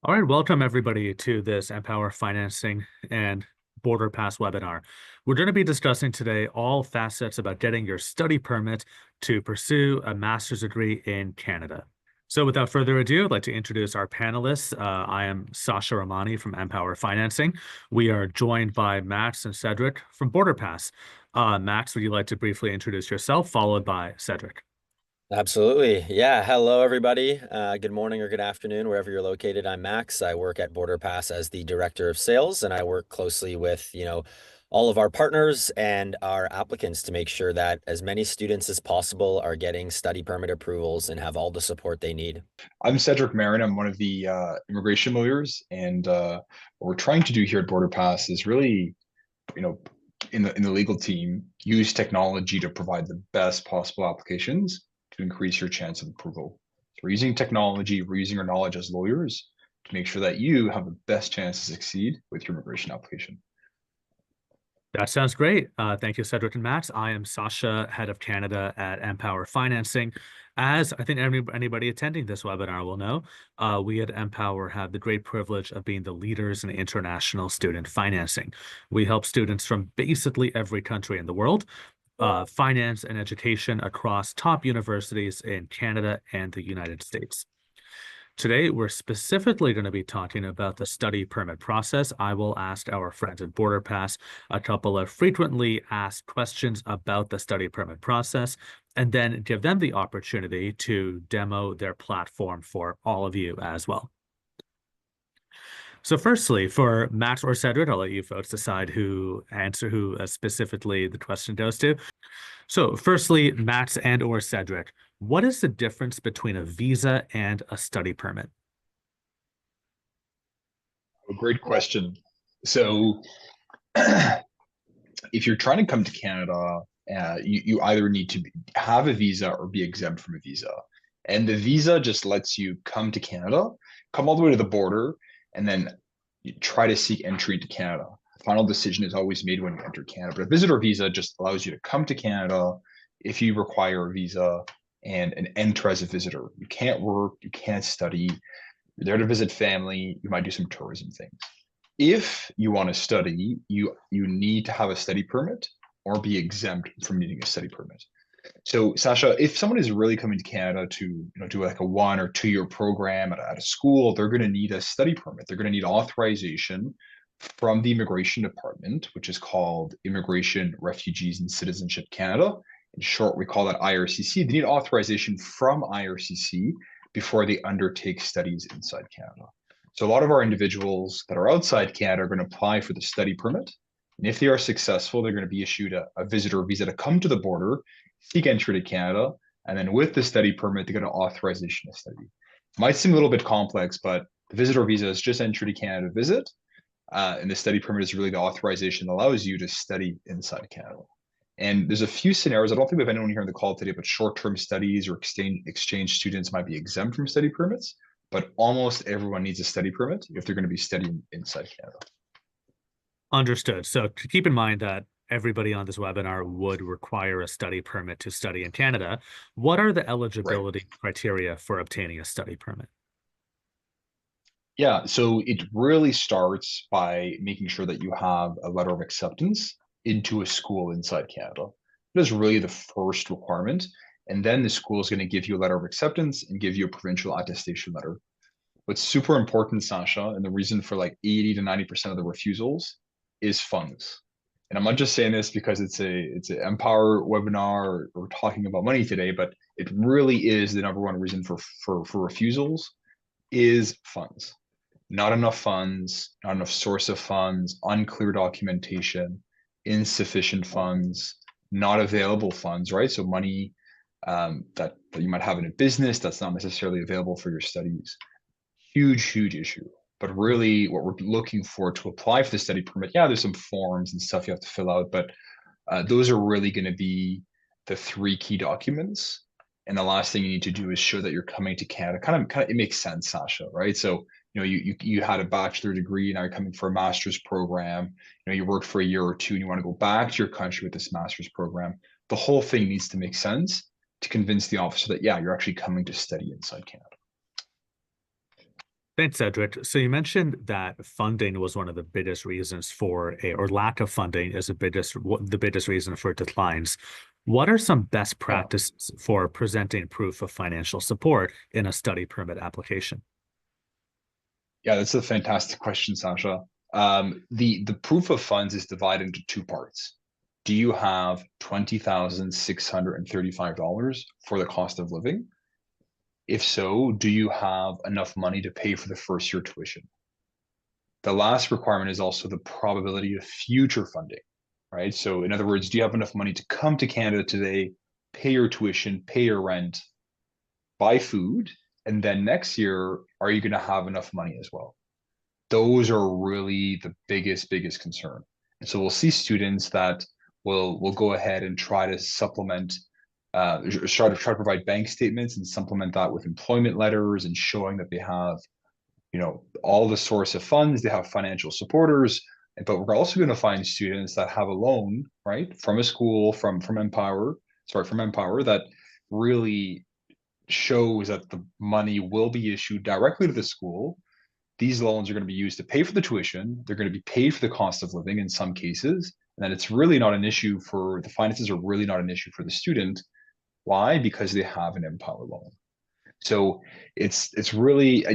All right, welcome everybody to this Empower Financing and Border Pass webinar. We're going to be discussing today all facets about getting your study permit to pursue a master's degree in Canada. So without further ado, I'd like to introduce our panelists. I am Sasha Ramani from Empower Financing. We are joined by Max and Cedric from Border Pass. Max, would you like to briefly introduce yourself, followed by Cedric? Absolutely. Yeah. Hello, everybody. Good morning or good afternoon, wherever you're located. I'm Max. I work at Border Pass as the director of sales, and I work closely with, all of our partners and our applicants to make sure that as many students as possible are getting study permit approvals and have all the support they need. I'm Cedric Marin. I'm one of the immigration lawyers, and what we're trying to do here at Border Pass is really, you know, in the legal team, use technology to provide the best possible applications to increase your chance of approval. So we're using technology, we're using our knowledge as lawyers to make sure that you have the best chance to succeed with your immigration application. That sounds great. Thank you, Cedric and Max. I am Sasha, head of Canada at Empower Financing. As I think anybody attending this webinar will know, we at Empower have the great privilege of being the leaders in international student financing. We help students from basically every country in the world finance and education across top universities in Canada and the United States. Today, we're specifically going to be talking about the study permit process. I will ask our friends at Border Pass a couple of frequently asked questions about the study permit process, and then give them the opportunity to demo their platform for all of you as well. So firstly, for Max or Cedric, I'll let you folks decide who specifically the question goes to. So firstly, Max and or Cedric, what is the difference between a visa and a study permit? A great question. So if you're trying to come to Canada, you either need to have a visa or be exempt from a visa. And the visa just lets you come to Canada, come all the way to the border, and then you try to seek entry into Canada. The final decision is always made when you enter Canada. But a visitor visa just allows you to come to Canada if you require a visa and enter as a visitor. You can't work, you can't study, you're there to visit family, you might do some tourism things. If you want to study, you need to have a study permit or be exempt from needing a study permit. So, Sasha, if someone is really coming to Canada to do like a 1 or 2 year program at a school, they're going to need a study permit. They're going to need authorization from the Immigration Department, which is called Immigration, Refugees, and Citizenship Canada. In short, we call that IRCC. They need authorization from IRCC before they undertake studies inside Canada. So a lot of our individuals that are outside Canada are going to apply for the study permit. And if they are successful, they're going to be issued a visitor visa to come to the border, seek entry to Canada, and then with the study permit, they get an authorization to study. It might seem a little bit complex, but the visitor visa is just entry to Canada visit, and the study permit is really the authorization that allows you to study inside Canada. And there's a few scenarios. I don't think we have anyone here on the call today, but short-term studies or exchange students might be exempt from study permits, but almost everyone needs a study permit if they're going to be studying inside Canada. Understood. So keep in mind that everybody on this webinar would require a study permit to study in Canada. What are the Right. eligibility criteria for obtaining a study permit? Yeah, so it really starts by making sure that you have a letter of acceptance into a school inside Canada. That is really the first requirement. And then the school is going to give you a letter of acceptance and give you a provincial attestation letter. What's super important, Sasha, and the reason for like 80 to 90% of the refusals is funds. And I'm not just saying this because it's an Empower webinar or we're talking about money today, but it really is the number one reason for refusals is funds. Not enough funds, not enough source of funds, unclear documentation, insufficient funds, not available funds, right? So money that you might have in a business that's not necessarily available for your studies. Huge issue. But really, what we're looking for to apply for the study permit, yeah, there's some forms and stuff you have to fill out, but those are really going to be the three key documents. And the last thing you need to do is show that you're coming to Canada. It makes sense, Sasha, right? So you had a bachelor degree, now you're coming for a master's program. You worked for a year or two, and you want to go back to your country with this master's program. The whole thing needs to make sense to convince the officer that yeah, you're actually coming to study inside Canada. Thanks, Cedric. So you mentioned that funding was one of the biggest reasons or lack of funding is the biggest reason for declines. What are some best Yeah. practices for presenting proof of financial support in a study permit application? Yeah, that's a fantastic question, Sasha. The proof of funds is divided into two parts. Do you have $20,635 for the cost of living? If so, do you have enough money to pay for the first year tuition? The last requirement is also the probability of future funding, right? So, in other words, do you have enough money to come to Canada today, pay your tuition, pay your rent, buy food, and then next year, are you going to have enough money as well? Those are really the biggest concern. And so we'll see students that will go ahead and try to supplement, try to provide bank statements and supplement that with employment letters and showing that they have, all the source of funds, they have financial supporters. But we're also going to find students that have a loan, right, from a school, from MPOWER, that really shows that the money will be issued directly to the school. These loans are going to be used to pay for the tuition. They're going to be paid for the cost of living in some cases, and that it's really not an issue for the finances are really not an issue for the student. Why? Because they have an Empower loan. So it's really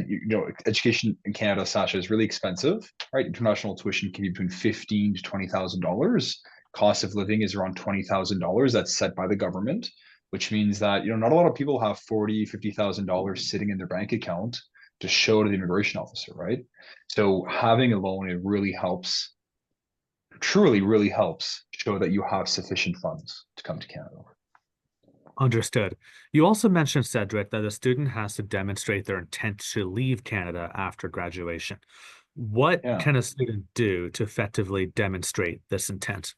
education in Canada, Sasha, is really expensive, right? International tuition can be between $15,000 to $20,000. Cost of living is around $20,000. That's set by the government, which means that not a lot of people have $40,000, $50,000 sitting in their bank account to show to the immigration officer, right? So having a loan, it really helps, truly, really helps show that you have sufficient funds to come to Canada. Understood. You also mentioned, Cedric, that a student has to demonstrate their intent to leave Canada after graduation. What Yeah. can a student do to effectively demonstrate this intent?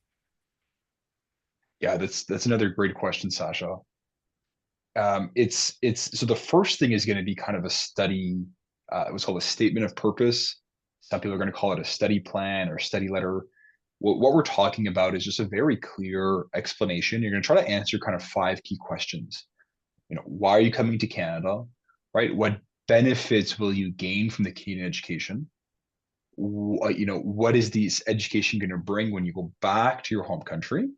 Yeah, that's another great question, Sasha. It's so the first thing is going to be kind of a study. It was called a statement of purpose. Some people are going to call it a study plan or study letter. What we're talking about is just a very clear explanation. You're going to try to answer kind of five key questions. Why are you coming to Canada? Right? What benefits will you gain from the Canadian education? What is this education going to bring when you go back to your home country?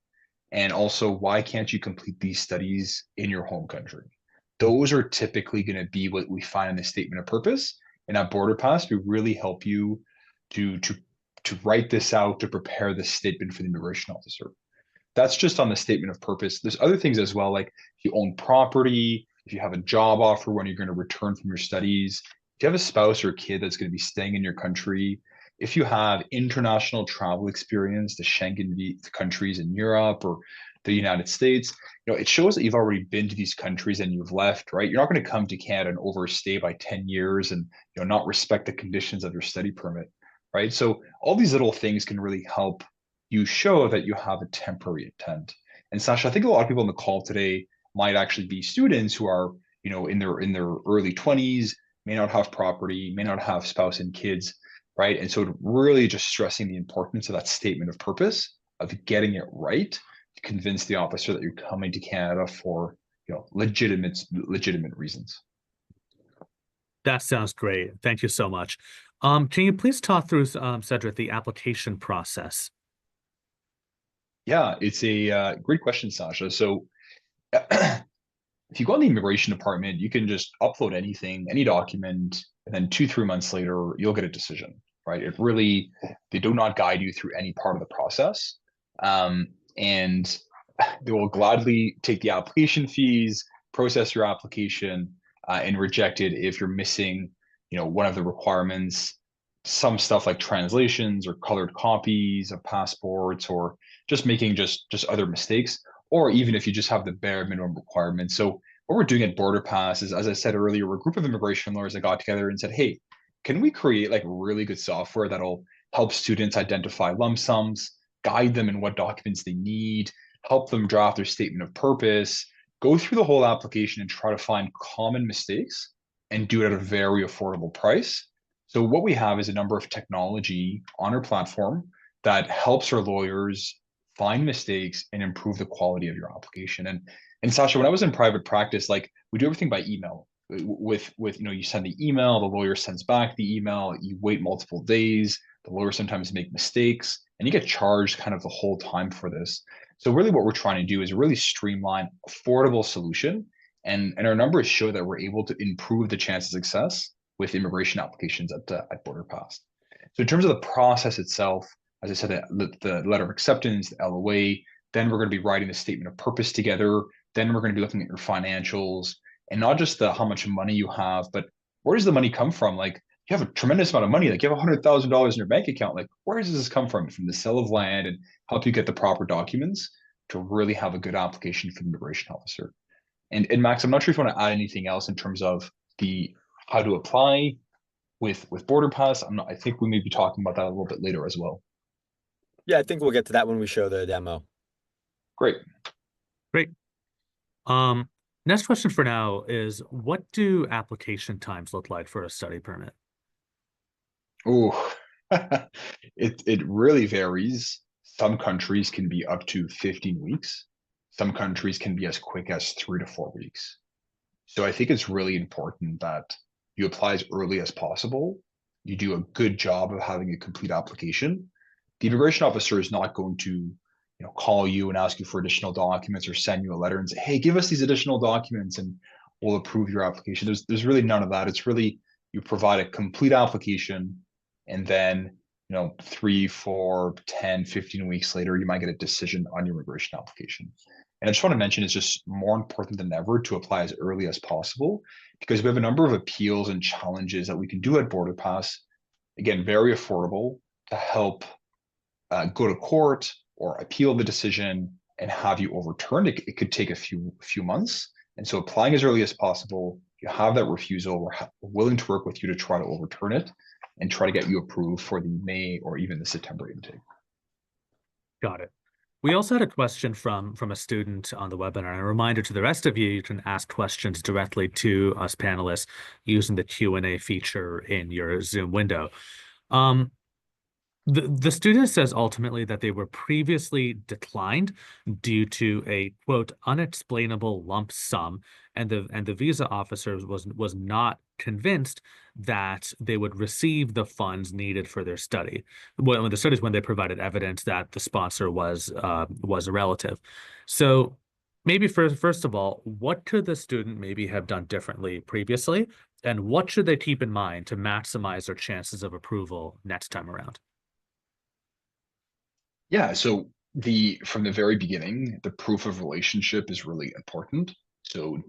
And also, why can't you complete these studies in your home country? Those are typically going to be what we find in the statement of purpose. And at Border Pass, we really help you to to to write this out to prepare the statement for the immigration officer. That's just on the statement of purpose. There's other things as well, like if you own property, if you have a job offer when you're going to return from your studies, if you have a spouse or a kid that's going to be staying in your country, if you have international travel experience to countries in Europe or the United States, it shows that you've already been to these countries and you've left, right? You're not going to come to Canada and overstay by 10 years and not respect the conditions of your study permit, right? So all these little things can really help you show that you have a temporary intent. And Sasha, I think a lot of people on the call today might actually be students who are, in their early 20s, may not have property, may not have spouse and kids, right? And so really just stressing the importance of that statement of purpose, of getting it right to convince the officer that you're coming to Canada for, legitimate reasons. That sounds great. Thank you so much. Can you please talk through, Cedric, the application process? Yeah, it's a great question, Sasha. So if you go on the immigration department, you can just upload anything, any document, and then 2, 3 months later, you'll get a decision, right? They do not guide you through any part of the process. And they will gladly take the application fees, process your application, and reject it if you're missing, one of the requirements, some stuff like translations or colored copies of passports, or just making just other mistakes, or even if you just have the bare minimum requirements. So what we're doing at Border Pass is, as I said earlier, we're a group of immigration lawyers that got together and said, hey, can we create like really good software that'll help students identify lump sums, guide them in what documents they need, help them draft their statement of purpose, go through the whole application and try to find common mistakes and do it at a very affordable price. So what we have is a number of technology on our platform that helps our lawyers find mistakes and improve the quality of your application. And Sasha, when I was in private practice, like we do everything by email. with you send the email, the lawyer sends back the email, you wait multiple days, the lawyers sometimes make mistakes, and you get charged kind of the whole time for this. So really what we're trying to do is really streamline affordable solution, and our numbers show that we're able to improve the chance of success with immigration applications at Border Pass. So in terms of the process itself, as I said, the letter of acceptance, the LOA, then we're going to be writing the statement of purpose together. Then we're going to be looking at your financials, and not just the how much money you have, but where does the money come from? Like you have a tremendous amount of money, like you have $100,000 in your bank account. Like where does this come from? From the sale of land, and help you get the proper documents to really have a good application for the immigration officer. And Max, I'm not sure if you want to add anything else in terms of the how to apply with Border Pass. I think we may be talking about that a little bit later as well. Yeah, I think we'll get to that when we show the demo. Great. Great. Next question for now is, what do application times look like for a study permit? Oh, it really varies. Some countries can be up to 15 weeks. Some countries can be as quick as 3 to 4 weeks. So I think it's really important that you apply as early as possible. You do a good job of having a complete application. The immigration officer is not going to, call you and ask you for additional documents or send you a letter and say, "Hey, give us these additional documents and we'll approve your application." There's really none of that. It's really you provide a complete application, and then 3, 4, 10, 15 weeks later, you might get a decision on your immigration application. And I just want to mention it's just more important than ever to apply as early as possible, because we have a number of appeals and challenges that we can do at Border Pass. Again, very affordable to help go to court or appeal the decision and have you overturned. It could take a few months. And so applying as early as possible, you have that refusal, we're willing to work with you to try to overturn it and try to get you approved for the May or even the September intake. Got it. We also had a question from a student on the webinar, and a reminder to the rest of you, you can ask questions directly to us panelists using the Q&A feature in your Zoom window. The student says ultimately that they were previously declined due to a, quote, unexplainable lump sum, and the visa officer was not convinced that they would receive the funds needed for their study. When the studies, when they provided evidence that the sponsor was a relative. So maybe first of all, what could the student maybe have done differently previously, and what should they keep in mind to maximize their chances of approval next time around? Yeah, so from the very beginning, the proof of relationship is really important. So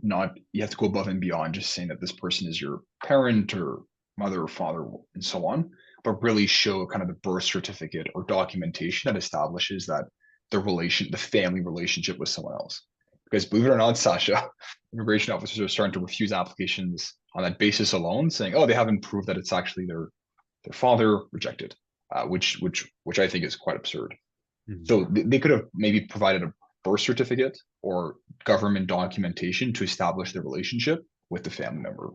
you have to go above and beyond just saying that this person is your parent or mother or father and so on, but really show kind of the birth certificate or documentation that establishes that the family relationship with someone else. Because believe it or not, Sasha, immigration officers are starting to refuse applications on that basis alone, saying, "Oh, they haven't proved that it's actually their father." Rejected, which I think is quite absurd. So they could have maybe provided a birth certificate or government documentation to establish the relationship with the family member.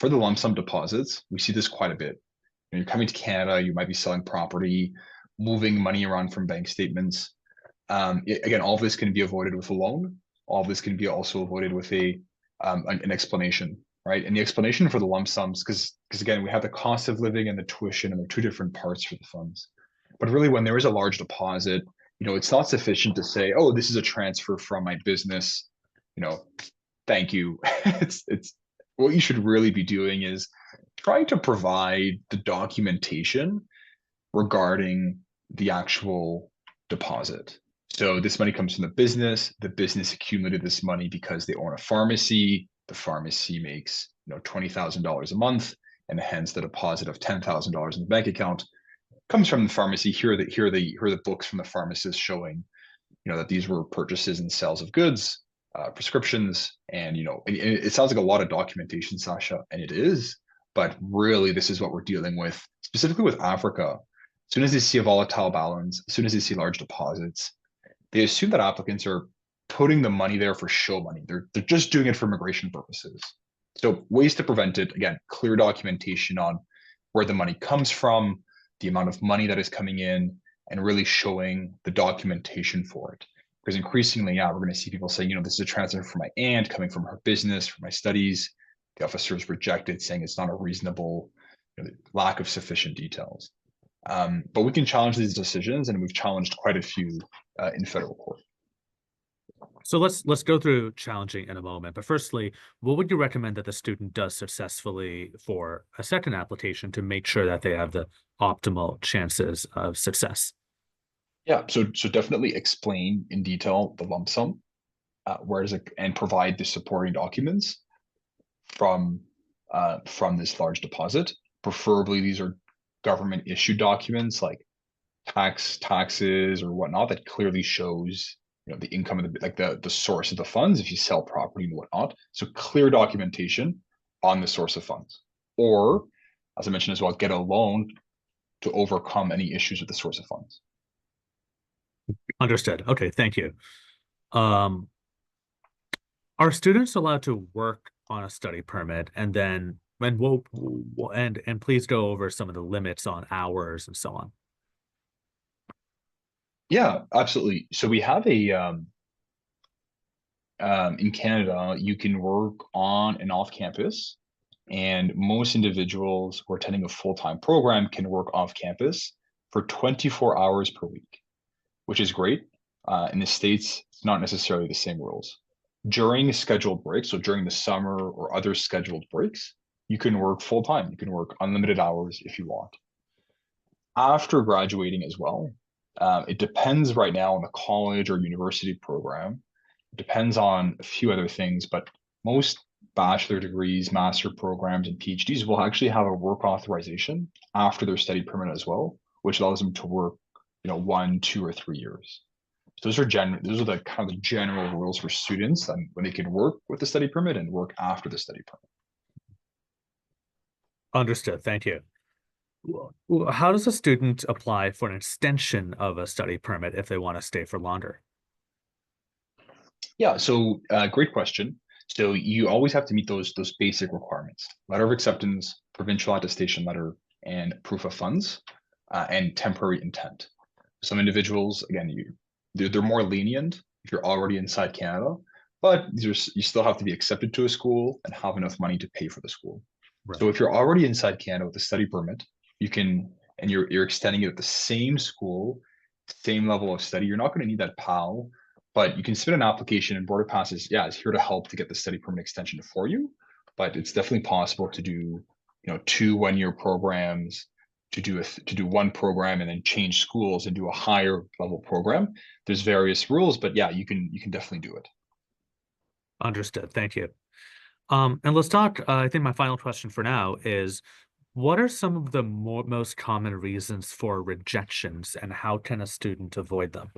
For the lump sum deposits, we see this quite a bit. When you're coming to Canada, you might be selling property, moving money around from bank statements. Again, all of this can be avoided with a loan. All of this can be also avoided with an explanation, right? And the explanation for the lump sums, because again, we have the cost of living and the tuition, and they're two different parts for the funds. But really, when there is a large deposit, it's not sufficient to say, "Oh, this is a transfer from my business. Thank you." It's what you should really be doing is trying to provide the documentation regarding the actual deposit. So this money comes from the business accumulated this money because they own a pharmacy. The pharmacy makes $20,000 a month, and hence the deposit of $10,000 in the bank account comes from the pharmacy. Here are the books from the pharmacist showing that these were purchases and sales of goods, prescriptions, and it sounds like a lot of documentation, Sasha, and it is, but really this is what we're dealing with, specifically with Africa. As soon as they see a volatile balance, as soon as they see large deposits, they assume that applicants are putting the money there for show money. They're just doing it for immigration purposes. So ways to prevent it, again, clear documentation on where the money comes from, the amount of money that is coming in, and really showing the documentation for it. Because increasingly, we're going to see people saying, this is a transfer from my aunt, coming from her business, for my studies. the officers rejected, saying it's not a reasonable, lack of sufficient details. But we can challenge these decisions, and we've challenged quite a few in federal court. So let's go through challenging in a moment. But firstly, what would you recommend that the student does successfully for a second application to make sure that they have the optimal chances of success? Yeah, so definitely explain in detail the lump sum, and provide the supporting documents from this large deposit. Preferably, these are government issued documents like taxes or whatnot that clearly shows the income of the source of the funds if you sell property and whatnot. So clear documentation on the source of funds, or as I mentioned as well, get a loan to overcome any issues with the source of funds. Understood. Okay, thank you. Um, are students allowed to work on a study permit, and then and please go over some of the limits on hours and so on. Yeah, absolutely. So we have in Canada, you can work on and off campus, and most individuals who are attending a full-time program can work off campus for 24 hours per week, which is great. In the States, it's not necessarily the same rules. During scheduled breaks, so during the summer or other scheduled breaks, you can work full-time. You can work unlimited hours if you want. After graduating as well, it depends right now on the college or university program. It depends on a few other things, but most bachelor degrees, master programs, and PhDs will actually have a work authorization after their study permit as well, which allows them to work, 1, 2, or 3 years. So those are the kind of the general rules for students and when they can work with the study permit and work after the study permit. Understood. Thank you. How does a student apply for an extension of a study permit if they want to stay for longer? Yeah, so great question. So you always have to meet those basic requirements: letter of acceptance, provincial attestation letter, and proof of funds, and temporary intent. Some individuals, again, they're more lenient if you're already inside Canada, but you still have to be accepted to a school and have enough money to pay for the school. Right. So if you're already inside Canada with a study permit, you can, and you're extending it at the same school, same level of study, you're not going to need that PAL, but you can submit an application, and Border Pass is here to help to get the study permit extension for you. But it's definitely possible to do, 2 1-year programs, to do one program and then change schools and do a higher level program. There's various rules, but yeah, you can definitely do it. Understood. Thank you. And let's talk, I think my final question for now is, what are some of the most common reasons for rejections, and how can a student avoid them?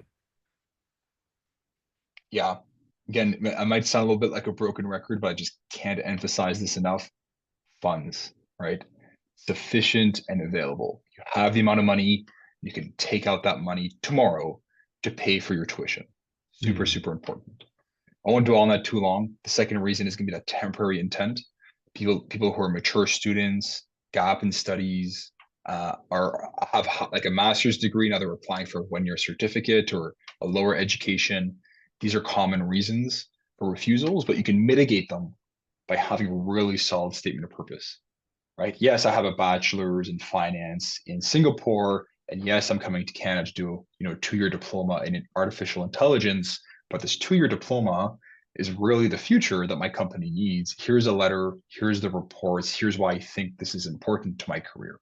Yeah. Again, I might sound a little bit like a broken record, but I just can't emphasize this enough. Funds, right? Sufficient and available. You have the amount of money, you can take out that money tomorrow to pay for your tuition. Super, super important. I won't dwell on that too long. The second reason is going to be that temporary intent. People who are mature students, gap in studies, have like a master's degree, now they're applying for a 1-year certificate or a lower education. These are common reasons for refusals, but you can mitigate them by having a really solid statement of purpose, right? Yes, I have a bachelor's in finance in Singapore, and yes, I'm coming to Canada to do, 2-year diploma in artificial intelligence, but this 2-year diploma is really the future that my company needs. Here's a letter, here's the reports, here's why I think this is important to my career,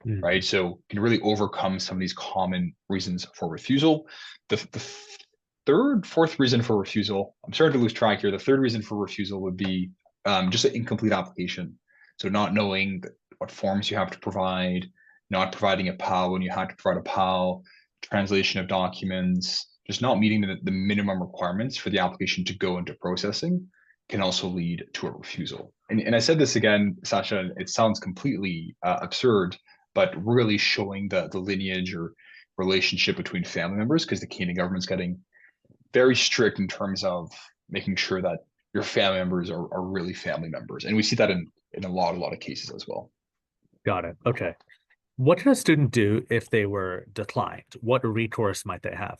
right? So you can really overcome some of these common reasons for refusal. The fourth reason for refusal, I'm starting to lose track here. The third reason for refusal would be just an incomplete application. So not knowing what forms you have to provide, not providing a PAL when you had to provide a PAL, translation of documents, just not meeting the minimum requirements for the application to go into processing can also lead to a refusal. And I said this again, Sasha, it sounds completely absurd, but really showing the lineage or relationship between family members, because the Canadian government's getting very strict in terms of making sure that your family members are really family members. And we see that in a lot of cases as well. Got it. Okay. What can a student do if they were declined? What recourse might they have?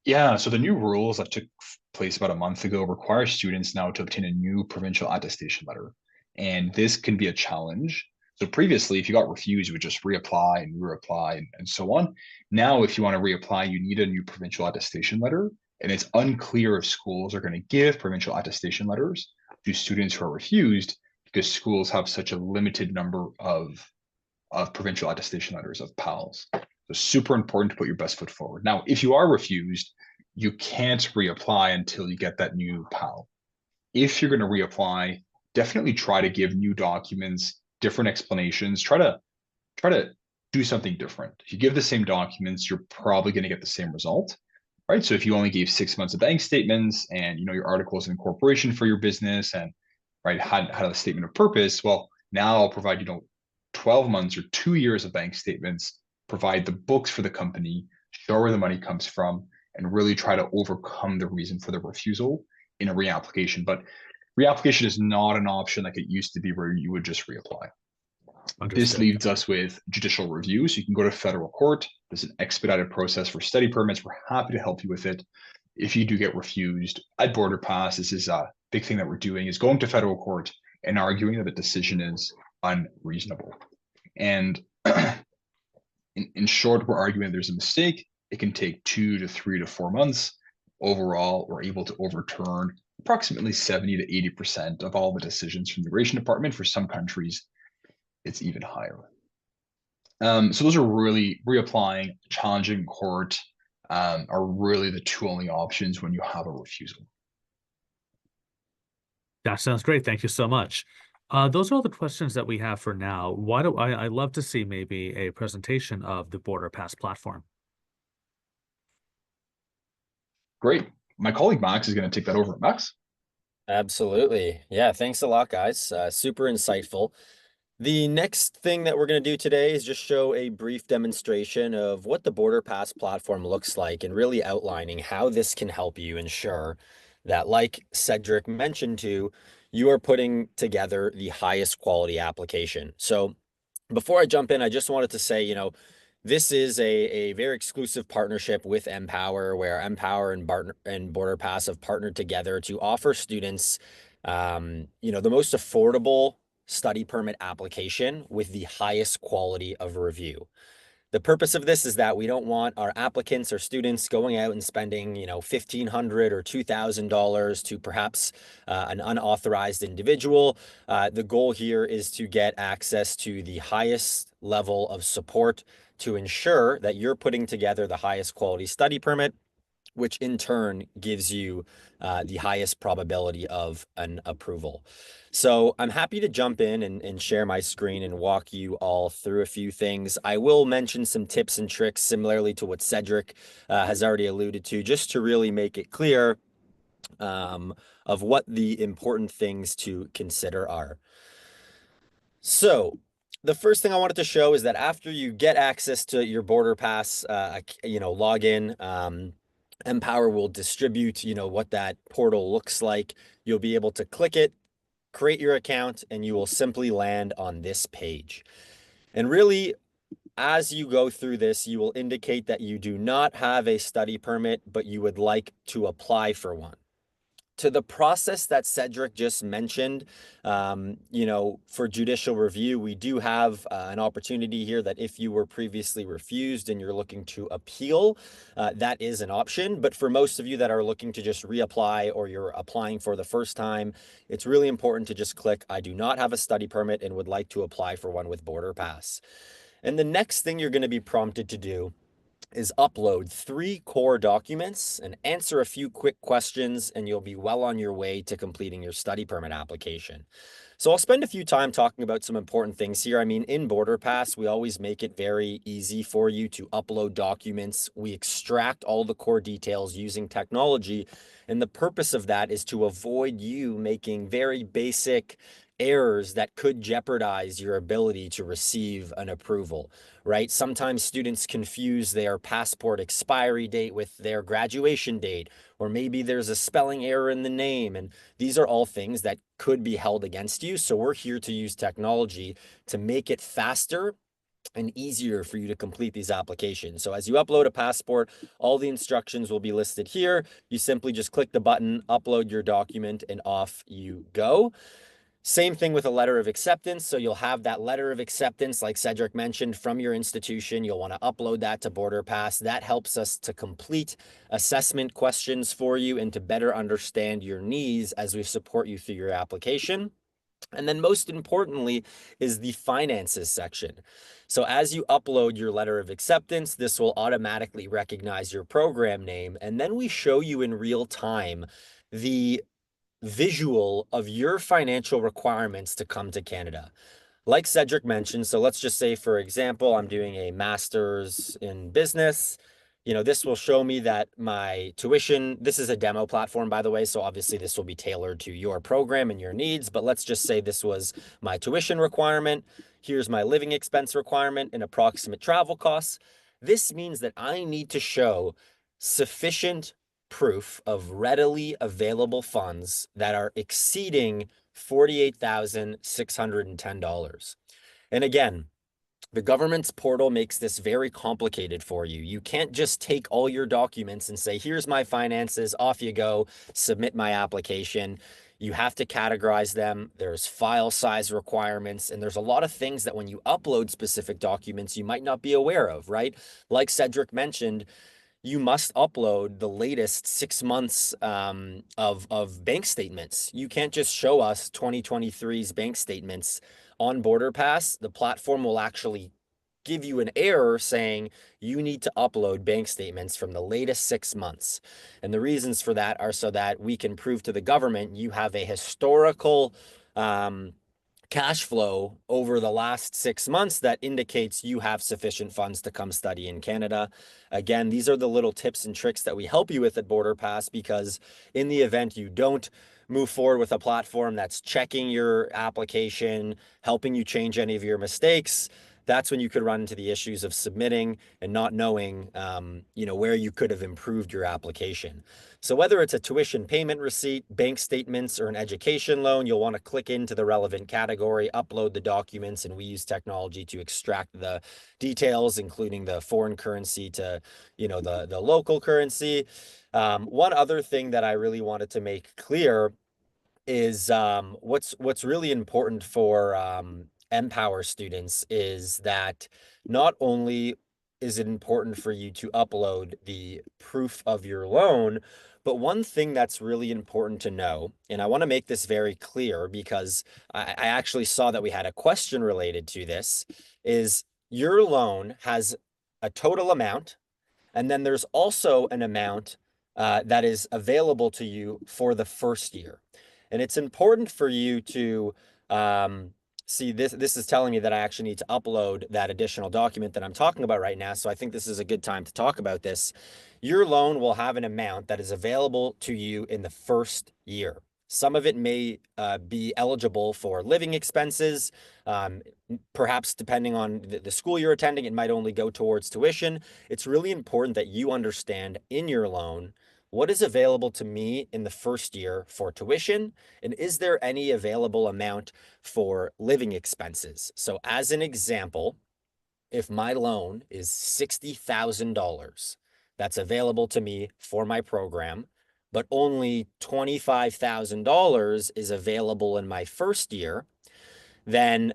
Yeah, so the new rules that took place about a month ago require students now to obtain a new provincial attestation letter. And this can be a challenge. So previously, if you got refused, you would just reapply and reapply and so on. Now, if you want to reapply, you need a new provincial attestation letter. And it's unclear if schools are going to give provincial attestation letters to students who are refused because schools have such a limited number of provincial attestation letters of PALs. So super important to put your best foot forward. Now, if you are refused, you can't reapply until you get that new PAL. If you're going to reapply, definitely try to give new documents, different explanations. Try to do something different. If you give the same documents, you're probably going to get the same result, right? So if you only gave 6 months of bank statements and your articles of incorporation for your business and right had a statement of purpose, well, now I'll provide 12 months or 2 years of bank statements, provide the books for the company, show where the money comes from, and really try to overcome the reason for the refusal in a reapplication. But reapplication is not an option like it used to be where you would just reapply. This Understood. leaves us with judicial review. So you can go to federal court. There's an expedited process for study permits. We're happy to help you with it. If you do get refused at Border Pass, this is a big thing that we're doing is going to federal court and arguing that the decision is unreasonable. And in short, we're arguing there's a mistake. It can take 2 to 3 to 4 months. Overall, we're able to overturn approximately 70 to 80% of all the decisions from the immigration department. For some countries, it's even higher. So those are really reapplying, challenging court are really the two only options when you have a refusal. That sounds great. Thank you so much. Those are all the questions that we have for now. Why do I love to see maybe a presentation of the Border Pass platform? Great. My colleague Max is going to take that over. Max? Absolutely. Yeah, thanks a lot, guys. Super insightful. The next thing that we're going to do today is just show a brief demonstration of what the Border Pass platform looks like and really outlining how this can help you ensure that, like Cedric mentioned to, you are putting together the highest quality application. So before I jump in, I just wanted to say, this is a very exclusive partnership with MPOWER, where MPOWER and Border Pass have partnered together to offer students, the most affordable study permit application with the highest quality of review. The purpose of this is that we don't want our applicants or students going out and spending, $1,500 or $2,000 to perhaps an unauthorized individual. The goal here is to get access to the highest level of support to ensure that you're putting together the highest quality study permit, which in turn gives you the highest probability of an approval. So I'm happy to jump in and share my screen and walk you all through a few things. I will mention some tips and tricks similarly to what Cedric has already alluded to, just to really make it clear of what the important things to consider are. So the first thing I wanted to show is that after you get access to your Border Pass, login, MPOWER will distribute, what that portal looks like. You'll be able to click it, create your account, and you will simply land on this page. And really, as you go through this, you will indicate that you do not have a study permit, but you would like to apply for one. To the process that Cedric just mentioned, for judicial review, we do have an opportunity here that if you were previously refused and you're looking to appeal, that is an option. But for most of you that are looking to just reapply or you're applying for the first time, it's really important to just click, I do not have a study permit and would like to apply for one with Border Pass. And the next thing you're going to be prompted to do is upload 3 core documents and answer a few quick questions, and you'll be well on your way to completing your study permit application. So I'll spend a few time talking about some important things here. I mean, in Border Pass, we always make it very easy for you to upload documents. We extract all the core details using technology, and the purpose of that is to avoid you making very basic errors that could jeopardize your ability to receive an approval, right? Sometimes students confuse their passport expiry date with their graduation date, or maybe there's a spelling error in the name. And these are all things that could be held against you. So we're here to use technology to make it faster and easier for you to complete these applications. So as you upload a passport, all the instructions will be listed here. You simply just click the button, upload your document, and off you go. Same thing with a letter of acceptance. So you'll have that letter of acceptance, like Cedric mentioned, from your institution. You'll want to upload that to Border Pass. That helps us to complete assessment questions for you and to better understand your needs as we support you through your application. And then most importantly is the finances section. So as you upload your letter of acceptance, this will automatically recognize your program name. And then we show you in real time the visual of your financial requirements to come to Canada. Like Cedric mentioned, so let's just say, for example, I'm doing a master's in business. This will show me that my tuition, this is a demo platform, by the way, so obviously this will be tailored to your program and your needs, but let's just say this was my tuition requirement. Here's my living expense requirement and approximate travel costs. This means that I need to show sufficient proof of readily available funds that are exceeding $48,610. And again, the government's portal makes this very complicated for you. You can't just take all your documents and say, here's my finances, off you go, submit my application. You have to categorize them. There's file size requirements, and there's a lot of things that when you upload specific documents, you might not be aware of, right? Like Cedric mentioned, you must upload the latest 6 months of bank statements. You can't just show us 2023's bank statements on Border Pass. The platform will actually give you an error saying you need to upload bank statements from the latest 6 months. And the reasons for that are so that we can prove to the government you have a historical cash flow over the last 6 months that indicates you have sufficient funds to come study in Canada. Again, these are the little tips and tricks that we help you with at Border Pass, because in the event you don't move forward with a platform that's checking your application, helping you change any of your mistakes, that's when you could run into the issues of submitting and not knowing, where you could have improved your application. So whether it's a tuition payment receipt, bank statements, or an education loan, you'll want to click into the relevant category, upload the documents, and we use technology to extract the details, including the foreign currency to, the local currency. One other thing that I really wanted to make clear is what's really important for MPOWER students is that not only is it important for you to upload the proof of your loan, but one thing that's really important to know, and I want to make this very clear because I actually saw that we had a question related to this, is your loan has a total amount, and then there's also an amount that is available to you for the first year. And it's important for you to see this. This is telling me that I actually need to upload that additional document that I'm talking about right now. So I think this is a good time to talk about this. Your loan will have an amount that is available to you in the first year. Some of it may be eligible for living expenses. Perhaps depending on the school you're attending, it might only go towards tuition. It's really important that you understand in your loan what is available to me in the first year for tuition, and is there any available amount for living expenses? So as an example, if my loan is $60,000 that's available to me for my program, but only $25,000 is available in my first year, then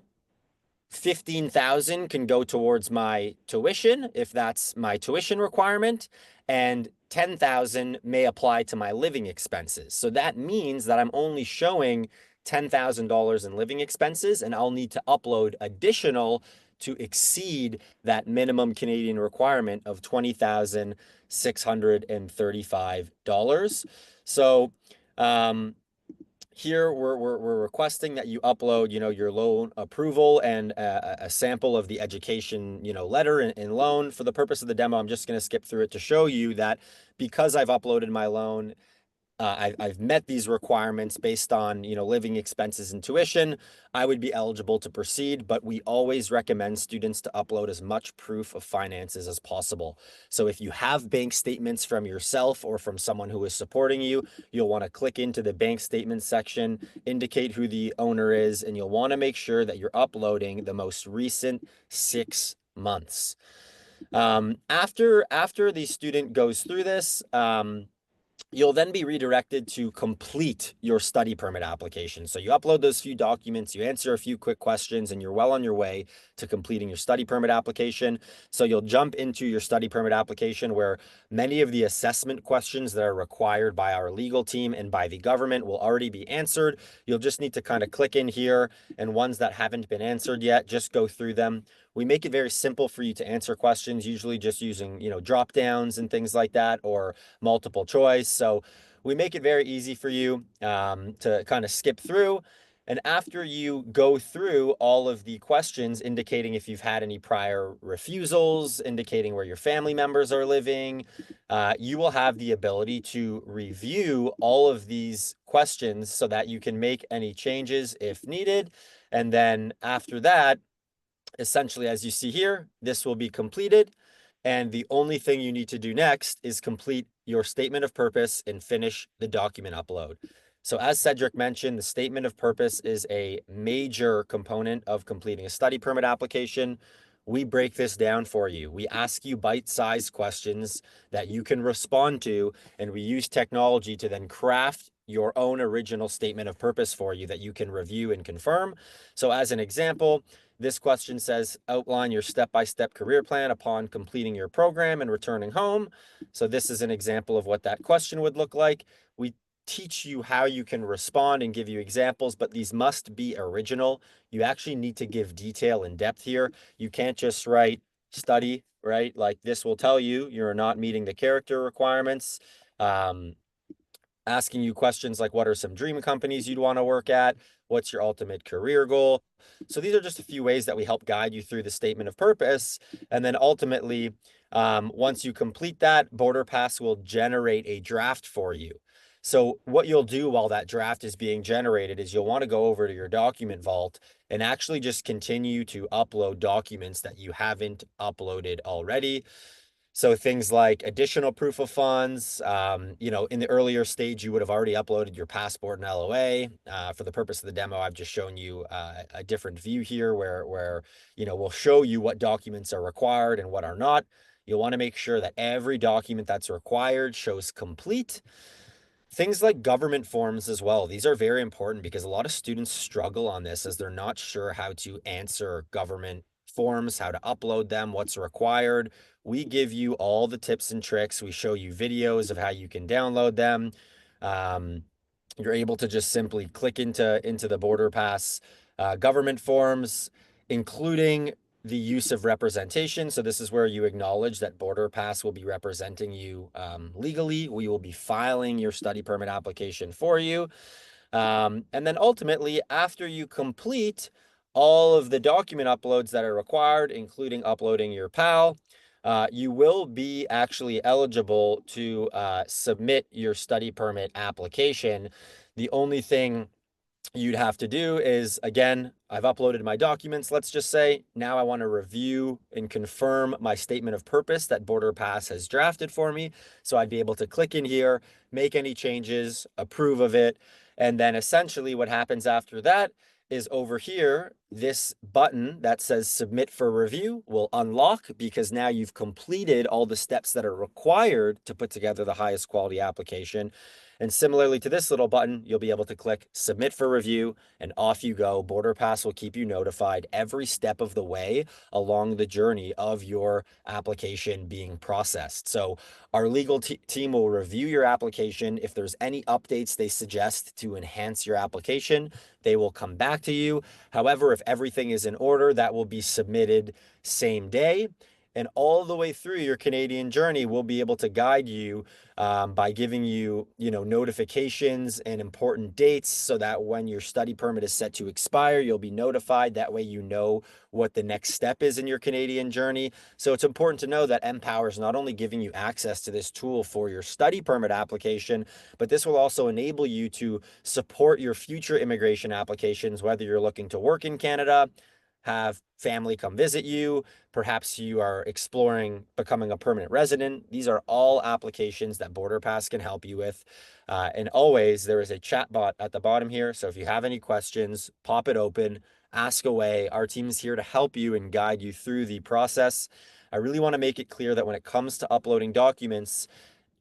15,000 can go towards my tuition if that's my tuition requirement, and 10,000 may apply to my living expenses. So that means that I'm only showing $10,000 in living expenses, and I'll need to upload additional to exceed that minimum Canadian requirement of $20,635. So here we're requesting that you upload, your loan approval and a sample of the education, letter and loan. For the purpose of the demo, I'm just going to skip through it to show you that because I've uploaded my loan, I've met these requirements based on, living expenses and tuition, I would be eligible to proceed, but we always recommend students to upload as much proof of finances as possible. So if you have bank statements from yourself or from someone who is supporting you, you'll want to click into the bank statement section, indicate who the owner is, and you'll want to make sure that you're uploading the most recent 6 months. After the student goes through this, you'll then be redirected to complete your study permit application. So you upload those few documents, you answer a few quick questions, and you're well on your way to completing your study permit application. So you'll jump into your study permit application where many of the assessment questions that are required by our legal team and by the government will already be answered. You'll just need to kind of click in here, and ones that haven't been answered yet, just go through them. We make it very simple for you to answer questions, usually just using, drop downs and things like that, or multiple choice. So we make it very easy for you to kind of skip through. And after you go through all of the questions indicating if you've had any prior refusals, indicating where your family members are living, you will have the ability to review all of these questions so that you can make any changes if needed. And then after that, essentially, as you see here, this will be completed. And the only thing you need to do next is complete your statement of purpose and finish the document upload. So as Cedric mentioned, the statement of purpose is a major component of completing a study permit application. We break this down for you. We ask you bite-sized questions that you can respond to, and we use technology to then craft your own original statement of purpose for you that you can review and confirm. So as an example, this question says, outline your step-by-step career plan upon completing your program and returning home. So this is an example of what that question would look like. We teach you how you can respond and give you examples, but these must be original. You actually need to give detail and depth here. You can't just write study, right? Like this will tell you you're not meeting the character requirements. Asking you questions like, what are some dream companies you'd want to work at? What's your ultimate career goal? So these are just a few ways that we help guide you through the statement of purpose. And then ultimately, once you complete that, Border Pass will generate a draft for you. So what you'll do while that draft is being generated is you'll want to go over to your document vault and actually just continue to upload documents that you haven't uploaded already. So things like additional proof of funds, in the earlier stage, you would have already uploaded your passport and LOA. For the purpose of the demo, I've just shown you a different view here where we'll show you what documents are required and what are not. You'll want to make sure that every document that's required shows complete. Things like government forms as well. These are very important because a lot of students struggle on this as they're not sure how to answer government forms, how to upload them, what's required. We give you all the tips and tricks. We show you videos of how you can download them. You're able to just simply click into the Border Pass government forms, including the use of representation. So this is where you acknowledge that Border Pass will be representing you legally. We will be filing your study permit application for you. And then ultimately, after you complete all of the document uploads that are required, including uploading your PAL, you will be actually eligible to submit your study permit application. The only thing you'd have to do is, again, I've uploaded my documents. Let's just say now I want to review and confirm my statement of purpose that Border Pass has drafted for me. So I'd be able to click in here, make any changes, approve of it. And then essentially what happens after that is over here, this button that says submit for review will unlock because now you've completed all the steps that are required to put together the highest quality application. And similarly to this little button, you'll be able to click submit for review and off you go. Border Pass will keep you notified every step of the way along the journey of your application being processed. So our legal team will review your application. If there's any updates they suggest to enhance your application, they will come back to you. However, if everything is in order, that will be submitted same day. And all the way through your Canadian journey, we'll be able to guide you by giving you, notifications and important dates so that when your study permit is set to expire, you'll be notified. That way, you know what the next step is in your Canadian journey. So it's important to know that MPOWER is not only giving you access to this tool for your study permit application, but this will also enable you to support your future immigration applications, whether you're looking to work in Canada, have family come visit you, perhaps you are exploring becoming a permanent resident. These are all applications that Border Pass can help you with. And always, there is a chat bot at the bottom here. So if you have any questions, pop it open, ask away. Our team is here to help you and guide you through the process. I really want to make it clear that when it comes to uploading documents,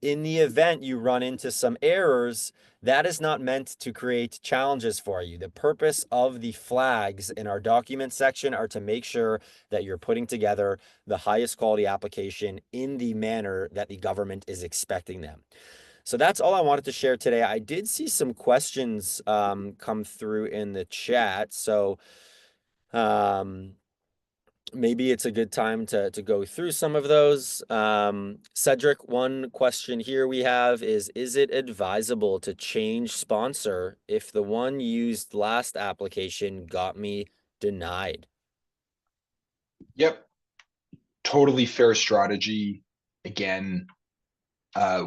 in the event you run into some errors, that is not meant to create challenges for you. The purpose of the flags in our document section are to make sure that you're putting together the highest quality application in the manner that the government is expecting them. So that's all I wanted to share today. I did see some questions come through in the chat. So maybe it's a good time to go through some of those. Cedric, one question here we have is it advisable to change sponsor if the one used last application got me denied? Yep, totally fair strategy. Again,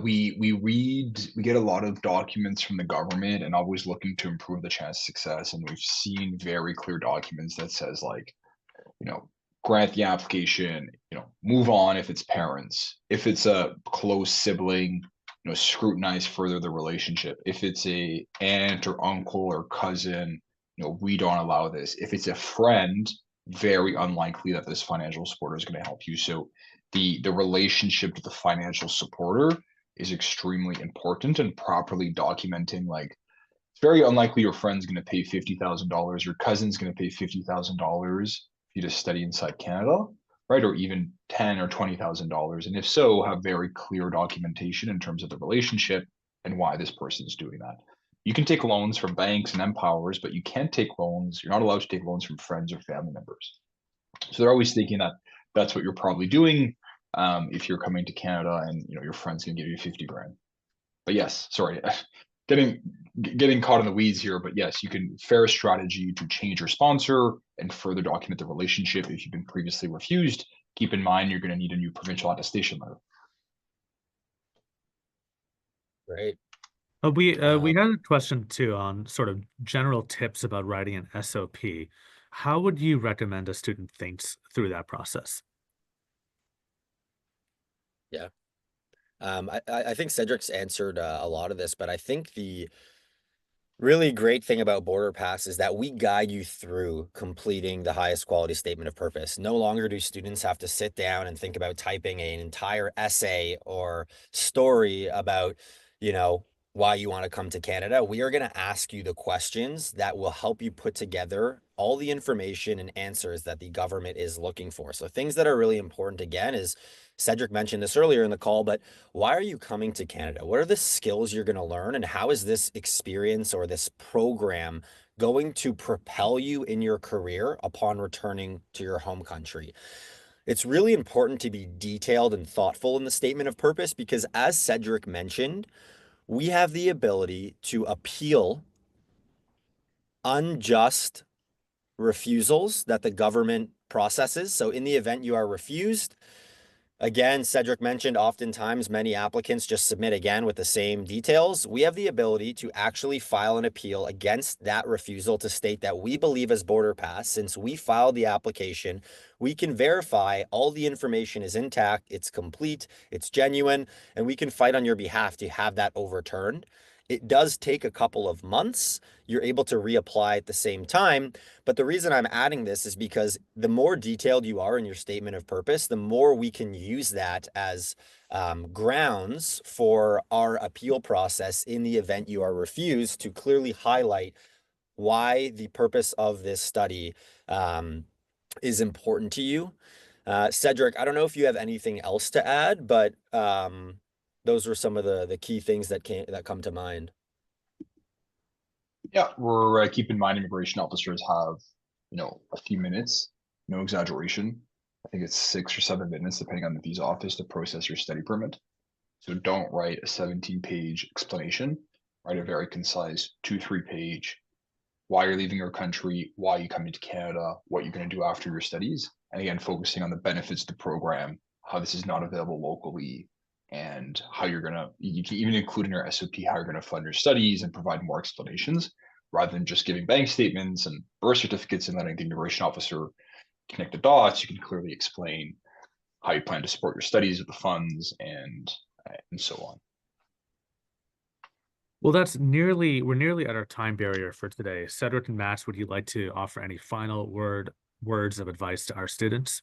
we get a lot of documents from the government and always looking to improve the chance of success. And we've seen very clear documents that says like, grant the application, move on if it's parents. If it's a close sibling, scrutinize further the relationship. If it's a aunt or uncle or cousin, we don't allow this. If it's a friend, very unlikely that this financial supporter is going to help you. So the relationship to the financial supporter is extremely important, and properly documenting, like, it's very unlikely your friend's going to pay $50,000, your cousin's going to pay $50,000 for you to study inside Canada, right? Or even $10,000 or $20,000. And if so, have very clear documentation in terms of the relationship and why this person is doing that. You can take loans from banks and MPOWERs, but you can't take loans. You're not allowed to take loans from friends or family members. So they're always thinking that that's what you're probably doing if you're coming to Canada and your friend's gonna give you 50 grand. But yes, sorry, getting caught in the weeds here. But yes, you can fair strategy to change your sponsor and further document the relationship if you've been previously refused. Keep in mind you're going to need a new provincial attestation letter. Great. We had a question too on sort of general tips about writing an SOP. How would you recommend a student thinks through that process? Yeah. I think Cedric's answered a lot of this, but I think the really great thing about Border Pass is that we guide you through completing the highest quality statement of purpose. No longer do students have to sit down and think about typing an entire essay or story about, why you want to come to Canada. We are going to ask you the questions that will help you put together all the information and answers that the government is looking for. So things that are really important, again, is Cedric mentioned this earlier in the call, but why are you coming to Canada? What are the skills you're going to learn? And how is this experience or this program going to propel you in your career upon returning to your home country? It's really important to be detailed and thoughtful in the statement of purpose because, as Cedric mentioned, we have the ability to appeal unjust refusals that the government processes. So in the event you are refused, again, Cedric mentioned oftentimes many applicants just submit again with the same details. We have the ability to actually file an appeal against that refusal to state that we believe as Border Pass, since we filed the application, we can verify all the information is intact, it's complete, it's genuine, and we can fight on your behalf to have that overturned. It does take a couple of months. You're able to reapply at the same time. But the reason I'm adding this is because the more detailed you are in your statement of purpose, the more we can use that as grounds for our appeal process in the event you are refused, to clearly highlight why the purpose of this study is important to you. Cedric, I don't know if you have anything else to add, but those were some of the key things that come to mind. Yeah, we're keep in mind immigration officers have, a few minutes, no exaggeration. I think it's 6 or 7 minutes, depending on the visa office, to process your study permit. So don't write a 17-page explanation. Write a very concise 2-3 page. Why you're leaving your country, why you coming to Canada, what you're going to do after your studies, and again, focusing on the benefits of the program, how this is not available locally, and how you can even include in your SOP how you're going to fund your studies and provide more explanations rather than just giving bank statements and birth certificates and letting the immigration officer connect the dots. You can clearly explain how you plan to support your studies with the funds and so on. Well, we're nearly at our time barrier for today. Cedric and Max, would you like to offer any final words of advice to our students?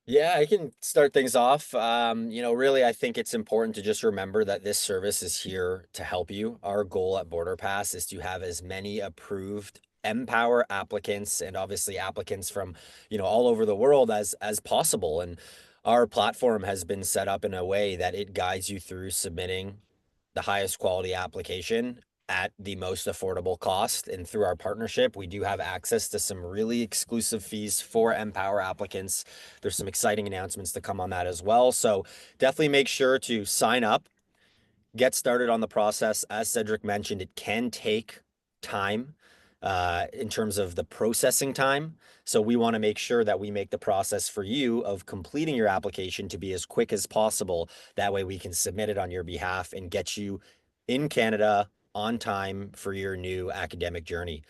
Yeah, I can start things off. Really, I think it's important to just remember that this service is here to help you. Our goal at Border Pass is to have as many approved MPOWER applicants and obviously applicants from, all over the world as possible. And our platform has been set up in a way that it guides you through submitting the highest quality application at the most affordable cost. And through our partnership, we do have access to some really exclusive fees for MPOWER applicants. There's some exciting announcements to come on that as well. So definitely make sure to sign up, get started on the process. As Cedric mentioned, it can take time in terms of the processing time. So we want to make sure that we make the process for you of completing your application to be as quick as possible. That way we can submit it on your behalf and get you in Canada on time for your new academic journey.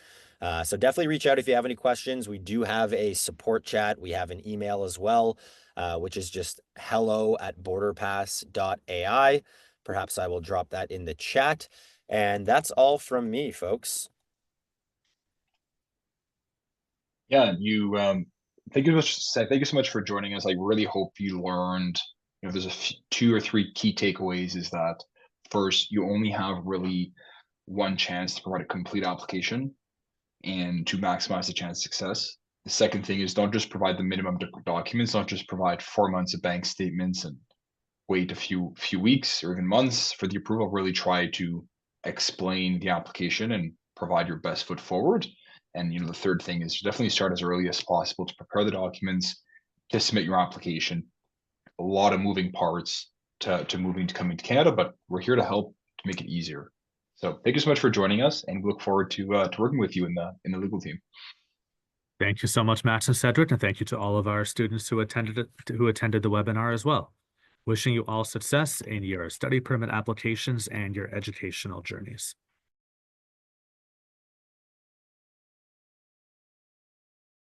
So definitely reach out if you have any questions. We do have a support chat. We have an email as well, which is just hello@borderpass.ai. Perhaps I will drop that in the chat. And that's all from me, folks. Yeah, you thank you so much for joining us. I really hope you learned, there's two or three key takeaways is that first, you only have really one chance to provide a complete application and to maximize the chance of success. The second thing is don't just provide the minimum documents, don't just provide 4 months of bank statements and wait a few weeks or even months for the approval. Really try to explain the application and provide your best foot forward. And the third thing is definitely start as early as possible to prepare the documents to submit your application. A lot of moving parts to coming to Canada, but we're here to help to make it easier. So thank you so much for joining us, and we look forward to working with you in the legal team. Thank you so much, Max and Cedric, and thank you to all of our students who attended the webinar as well. Wishing you all success in your study permit applications and your educational journeys.